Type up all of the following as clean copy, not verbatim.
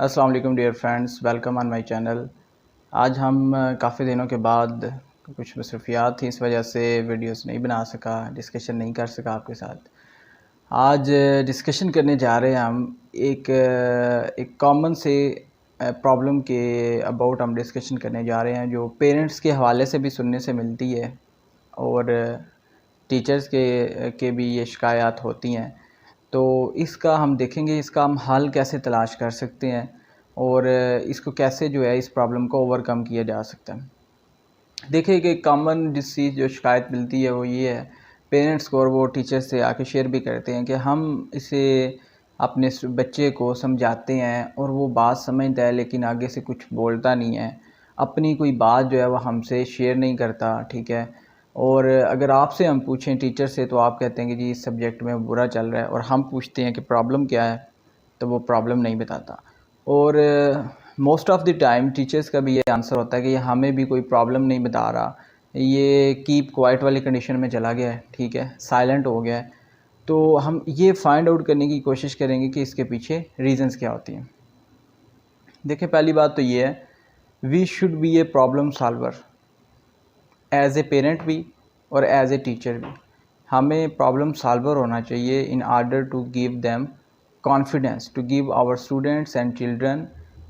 السلام علیکم dear friends, welcome on my channel. آج ہم کافی دنوں کے بعد کچھ مصروفیات تھیں، اس وجہ سے ویڈیوز نہیں بنا سکا، ڈسکشن نہیں کر سکا آپ کے ساتھ۔ آج ڈسکشن کرنے جا رہے ہیں ہم ایک کامن سے پرابلم کے اباؤٹ ہم ڈسکشن کرنے جا رہے ہیں، جو پیرنٹس کے حوالے سے بھی سننے سے ملتی ہے اور ٹیچرز کے بھی یہ شکایات ہوتی ہیں۔ تو اس کا ہم دیکھیں گے، اس کا ہم حل کیسے تلاش کر سکتے ہیں اور اس کو کیسے جو ہے اس پرابلم کو اوور کم کیا جا سکتا ہے۔ دیکھیں کہ کامن جس چیز جو شکایت ملتی ہے وہ یہ ہے پیرنٹس کو، اور وہ ٹیچرز سے آ کے شیئر بھی کرتے ہیں کہ ہم اسے اپنے بچے کو سمجھاتے ہیں اور وہ بات سمجھتا ہے لیکن آگے سے کچھ بولتا نہیں ہے، اپنی کوئی بات جو ہے وہ ہم سے شیئر نہیں کرتا، ٹھیک ہے۔ اور اگر آپ سے ہم پوچھیں ٹیچر سے تو آپ کہتے ہیں کہ جی اس سبجیکٹ میں برا چل رہا ہے، اور ہم پوچھتے ہیں کہ پرابلم کیا ہے تو وہ پرابلم نہیں بتاتا۔ اور most of the time teachers کا بھی یہ آنسر ہوتا ہے کہ یہ ہمیں بھی کوئی پرابلم نہیں بتا رہا، یہ کیپ کوائٹ والی کنڈیشن میں چلا گیا ہے، ٹھیک ہے، سائلنٹ ہو گیا ہے۔ تو ہم یہ فائنڈ آؤٹ کرنے کی کوشش کریں گے کہ اس کے پیچھے ریزنز کیا ہوتی ہیں۔ دیکھیں، پہلی بات تو یہ ہے we should be a problem solver, as a parent بھی اور ایز اے ٹیچر بھی۔ ہمیں پرابلم سالور ہونا چاہیے in order to give them confidence, to give our students and children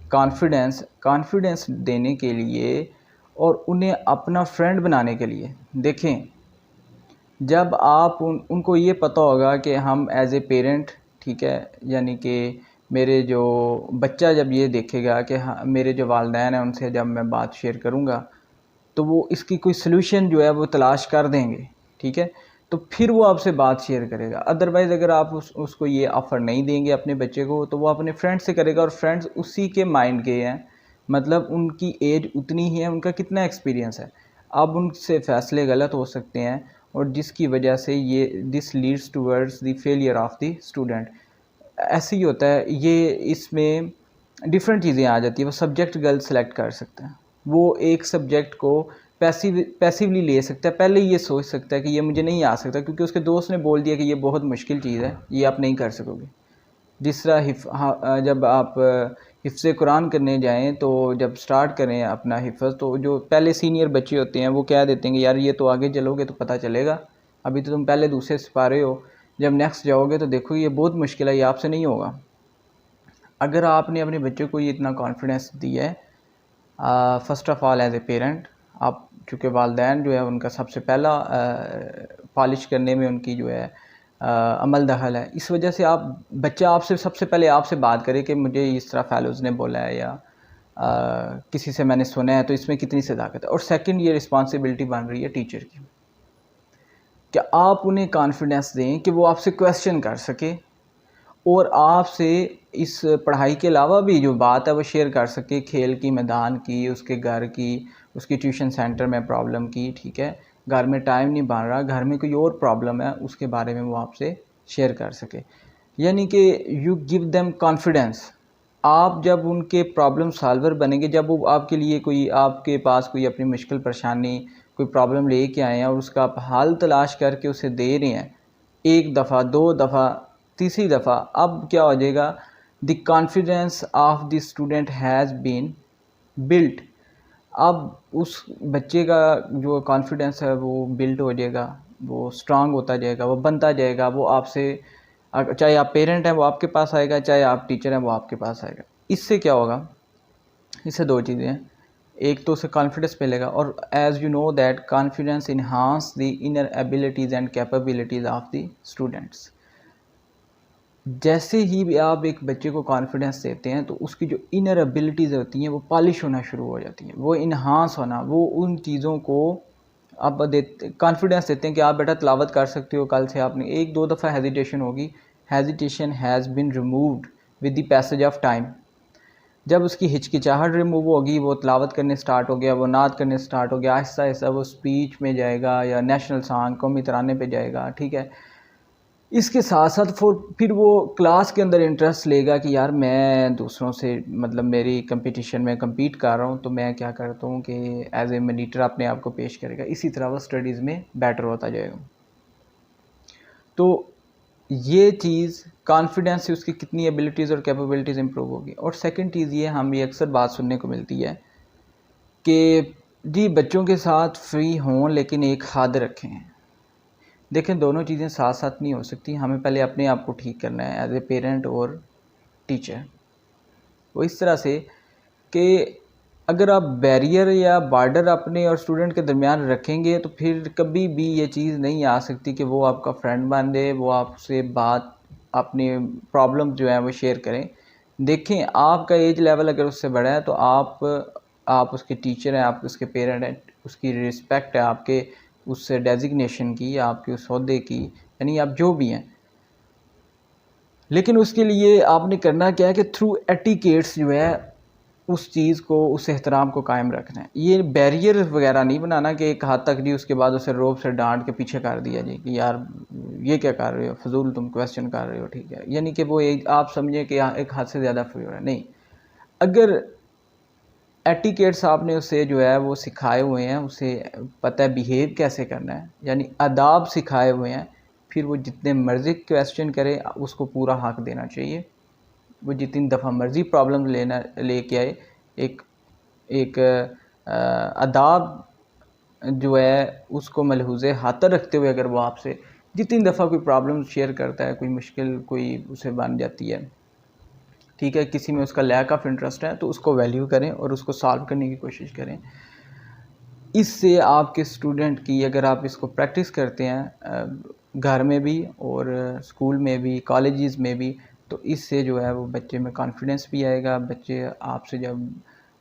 confidence دینے کے لیے اور انہیں اپنا فرینڈ بنانے کے لیے۔ دیکھیں، جب آپ ان کو یہ پتہ ہوگا کہ ہم ایز اے پیرنٹ، ٹھیک ہے، یعنی کہ میرے جو بچہ جب یہ دیکھے گا کہ میرے جو والدین ہیں ان سے جب میں بات شیئر کروں گا تو وہ اس کی کوئی سلوشن جو ہے وہ تلاش کر دیں گے، ٹھیک ہے، تو پھر وہ آپ سے بات شیئر کرے گا۔ ادروائز اگر آپ اس کو یہ آفر نہیں دیں گے اپنے بچے کو تو وہ اپنے فرینڈ سے کرے گا، اور فرینڈز اسی کے مائنڈ کے ہیں، مطلب ان کی ایج اتنی ہی ہے، ان کا کتنا ایکسپیرینس ہے۔ اب ان سے فیصلے غلط ہو سکتے ہیں اور جس کی وجہ سے یہ this leads towards the failure of the student. ایسے ہی ہوتا ہے، یہ اس میں ڈفرینٹ چیزیں آ جاتی ہیں۔ وہ سبجیکٹ غلط سلیکٹ کر سکتے ہیں، وہ ایک سبجیکٹ کو پیسیولی لے سکتا ہے، پہلے یہ سوچ سکتا ہے کہ یہ مجھے نہیں آ سکتا کیونکہ اس کے دوست نے بول دیا کہ یہ بہت مشکل چیز ہے، یہ آپ نہیں کر سکو گے۔ جس طرح جب آپ حفظ قرآن کرنے جائیں تو جب سٹارٹ کریں اپنا حفظ، تو جو پہلے سینئر بچے ہوتے ہیں وہ کہہ دیتے ہیں کہ یار یہ تو آگے چلو گے تو پتہ چلے گا، ابھی تو تم پہلے دوسرے سپارے ہو، جب نیکسٹ جاؤ گے تو دیکھو یہ بہت مشکل ہے، یہ آپ سے نہیں ہوگا۔ اگر آپ نے اپنے بچے کو یہ اتنا کانفیڈنس دیا ہے، first of all as a parent, آپ چونکہ والدین جو ہے ان کا سب سے پہلا پالش کرنے میں ان کی جو ہے عمل دخل ہے، اس وجہ سے بچہ آپ سے سب سے پہلے آپ سے بات کرے کہ مجھے اس طرح فیلوز نے بولا ہے یا کسی سے میں نے سنا ہے، تو اس میں کتنی صداقت ہے۔ اور سیکنڈ، یہ رسپانسبلٹی بن رہی ہے ٹیچر کی کہ آپ انہیں کانفیڈنس دیں کہ وہ آپ سے کویسچن کر سکے اور آپ سے اس پڑھائی کے علاوہ بھی جو بات ہے وہ شیئر کر سکے، کھیل کی، میدان کی، اس کے گھر کی، اس کی ٹیوشن سینٹر میں پرابلم کی، ٹھیک ہے، گھر میں ٹائم نہیں بن رہا، گھر میں کوئی اور پرابلم ہے، اس کے بارے میں وہ آپ سے شیئر کر سکے۔ یعنی کہ یو گیو دیم کانفیڈنس۔ آپ جب ان کے پرابلم سالور بنیں گے، جب وہ آپ کے لیے آپ کے پاس کوئی اپنی مشکل پریشانی، کوئی پرابلم لے کے آئے ہیں اور اس کا آپ حل تلاش کر کے اسے دے رہے ہیں، ایک دفعہ، دو دفعہ، تیسری دفعہ، اب کیا ہو جائے گا، the confidence of the student has been built. اب اس بچے کا جو کانفیڈنس ہے وہ بلٹ ہو جائے گا، وہ اسٹرانگ ہوتا جائے گا، وہ بنتا جائے گا، وہ آپ سے، چاہے آپ پیرنٹ ہیں وہ آپ کے پاس آئے گا، چاہے آپ ٹیچر ہیں وہ آپ کے پاس آئے گا۔ اس سے کیا ہوگا، اس سے دو چیزیں ہیں، ایک تو اسے کانفیڈنس ملے گا، اور as you know that confidence enhance the inner abilities and capabilities of the students. جیسے ہی بھی آپ ایک بچے کو کانفیڈنس دیتے ہیں تو اس کی جو انر ایبیلٹیز ہوتی ہیں وہ پالش ہونا شروع ہو جاتی ہیں، وہ انہانس ہونا، وہ ان چیزوں کو آپ کانفیڈنس دیتے ہیں کہ آپ بیٹا تلاوت کر سکتے ہو، کل سے آپ نے ایک دو دفعہ ہیزیٹیشن ہوگی، hesitation has been removed with the passage of time. جب اس کی ہچکچاہٹ ریموو ہوگی، وہ تلاوت کرنے سٹارٹ ہو گیا، وہ نعت کرنے سٹارٹ ہو گیا، آہستہ آہستہ وہ سپیچ میں جائے گا یا نیشنل سانگ، قومی ترانے پہ جائے گا، ٹھیک ہے۔ اس کے ساتھ ساتھ پھر وہ کلاس کے اندر انٹرسٹ لے گا کہ یار میں دوسروں سے، مطلب میری کمپٹیشن میں کمپیٹ کر رہا ہوں تو میں کیا کرتا ہوں کہ ایز اے مانیٹر اپنے آپ کو پیش کرے گا، اسی طرح وہ اسٹڈیز میں بیٹر ہوتا جائے گا۔ تو یہ چیز کانفیڈنس سے اس کی کتنی ایبلٹیز اور کیپیبلٹیز امپروو ہوگی. اور سیکنڈ چیز یہ ہم یہ اکثر بات سننے کو ملتی ہے کہ جی بچوں کے ساتھ فری ہوں لیکن ایک حد رکھیں. دیکھیں دونوں چیزیں ساتھ ساتھ نہیں ہو سکتی. ہمیں پہلے اپنے آپ کو ٹھیک کرنا ہے ایز اے پیرنٹ اور ٹیچر. وہ اس طرح سے کہ اگر آپ بیریئر یا بارڈر اپنے اور اسٹوڈنٹ کے درمیان رکھیں گے تو پھر کبھی بھی یہ چیز نہیں آ سکتی کہ وہ آپ کا فرینڈ بن دے, وہ آپ سے بات اپنی پرابلم جو ہیں وہ شیئر کریں. دیکھیں آپ کا ایج لیول اگر اس سے بڑا ہے تو آپ اس کے ٹیچر ہیں, آپ اس کے پیرنٹ ہیں, اس کی رسپیکٹ ہے آپ کے اس سے ڈیزگنیشن کی, آپ کے اس عہدے کی, یعنی آپ جو بھی ہیں. لیکن اس کے لیے آپ نے کرنا کیا ہے کہ تھرو ایٹیکیٹس جو ہے اس چیز کو, اس احترام کو قائم رکھنا ہے. یہ بیریئر وغیرہ نہیں بنانا کہ ایک حد تک جی اس کے بعد اسے روب سے ڈانٹ کے پیچھے کر دیا جی کہ یار یہ کیا کر رہے ہو, فضول تم کویسچن کر رہے ہو, ٹھیک ہے, یعنی کہ وہ آپ سمجھیں کہ ایک حد سے زیادہ فری ہو رہا ہے. نہیں, اگر ایٹیکیٹس آپ نے اسے جو ہے وہ سکھائے ہوئے ہیں, اسے پتہ ہے بیہیو کیسے کرنا ہے, یعنی آداب سکھائے ہوئے ہیں, پھر وہ جتنے مرضی کویسچن کرے اس کو پورا حق دینا چاہیے. وہ جتنی دفعہ مرضی پرابلم لے کے آئے, ایک آداب جو ہے اس کو ملحوظ خاطر رکھتے ہوئے اگر وہ آپ سے جتنی دفعہ کوئی پرابلم شیئر کرتا ہے, کوئی مشکل کوئی اسے بن جاتی ہے, ٹھیک ہے, کسی میں اس کا لیک آف انٹرسٹ ہے تو اس کو ویلیو کریں اور اس کو سالو کرنے کی کوشش کریں. اس سے آپ کے اسٹوڈنٹ کی, اگر آپ اس کو پریکٹس کرتے ہیں گھر میں بھی اور اسکول میں بھی, کالجز میں بھی, تو اس سے جو ہے وہ بچے میں کانفیڈنس بھی آئے گا. بچے آپ سے جب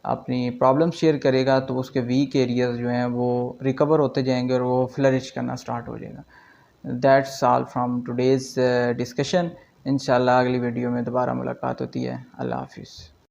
اپنی پرابلم شیئر کرے گا تو اس کے ویک ایریاز جو ہیں وہ ریکور ہوتے جائیں گے اور وہ فلرش کرنا سٹارٹ ہو جائے گا. That's all from today's discussion. انشاءاللہ اگلی ویڈیو میں دوبارہ ملاقات ہوتی ہے. اللہ حافظ.